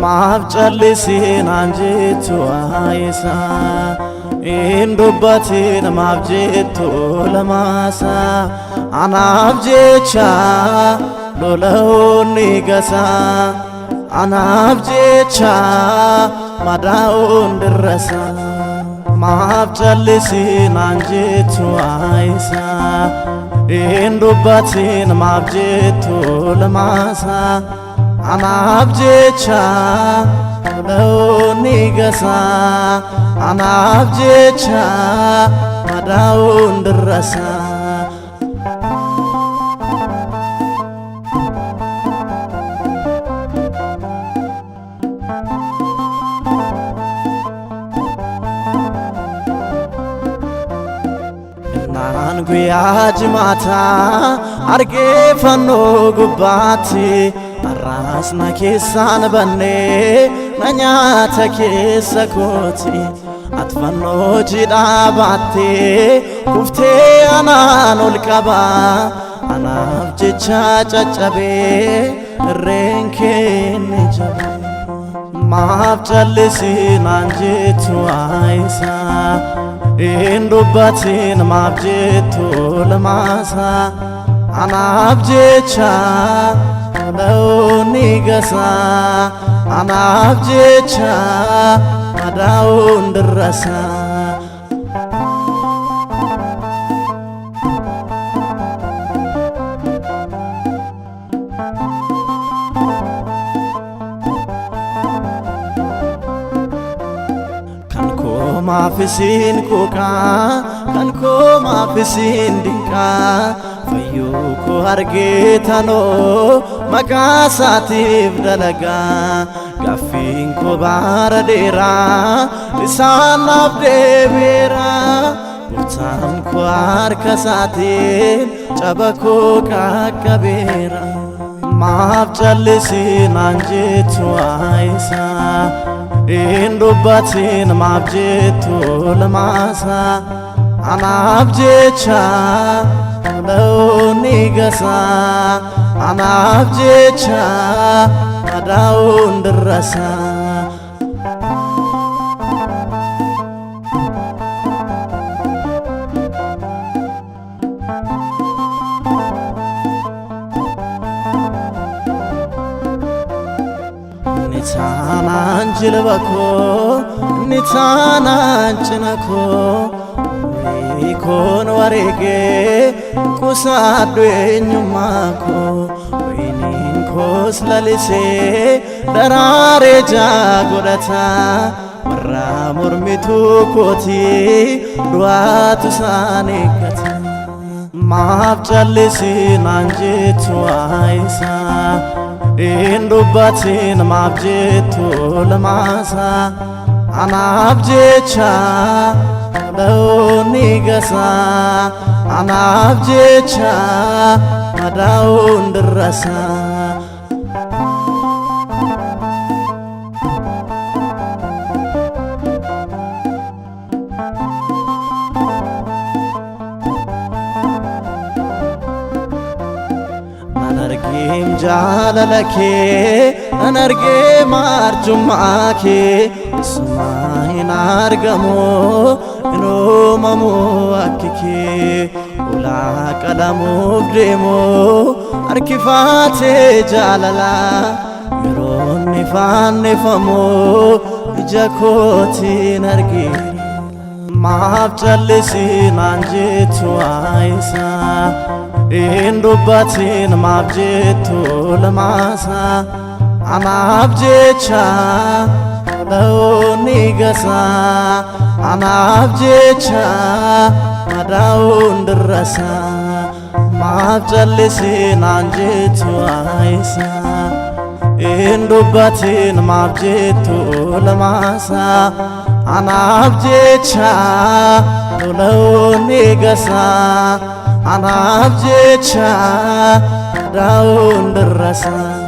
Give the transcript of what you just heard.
maaf callisin anjitu ayisa indubbatin maaf jettu lamasa anaaf jecha lola'uun gasa anaaf jecha madaa'uun dirrasa maaf callisin anjitu ayisa indubbatin maaf jettu lamasa anaaf jecha lola'uun gasa anaaf jecha madaa'uun dirrasa naan guyyaa jimaataa argee fannoo gubbaatti arraasna keessaan bannee na nyaata keessa kooti ati fannoo jidhaa baattee kuftee anaan ol qabaa anaaf jecha caccabee irreen kee ni jaba maaf callisin anjitu ayisa indubbatin maaf jettu lamasa anaaf jecha lola'uun gasa anaaf jecha madaa'uun dirrasa kan koo maafisiin kuuqaa kan koo maafisiin dinqaa fayyuu koo argeetanoo maqaa isaatiif dalagaa gaaffiin koo baara dheeraa isaan naaf deebi'eera gooftaan koo harka isaatiin caba koo qaqqabeera maaf callisin anjitu ayisa indubbatin maaf jettu lamasa anaaf jecha lola'uun gasa anaaf jecha madaa'uun dirrasa ni taanaan jilba koo ni taanaan cina koo koon wareegee qusaadhu eenyummaa koo wayiniin koos lalisee daraaree jaa godhata warra mormituu kootii du'aatu isaan eeggata maaf callisin anjitu ayisa indubbatin maaf jettu lamasa anaaf jecha lola'uun gasa anaaf jecha madaa'uun dirrasa nan argeem jaalala kee nan argee maarjummaa kee isumaa hin argamu hin uumamu akki kee ulaa qalamuuf deemu harkifaatee jaalala yeroon ni fannifamu ija kootiin argeera maaf callisin anjitu ayisa indubbatin maaf jettu lamasa anaaf jecha lola'uun gasa anaaf jecha madaa'uun dirrasa maaf callisin anjitu ayisa indubbatin maaf jettu lamasa anaaf jecha lola'oonni gasa anaaf jecha daa'uun dirrasa.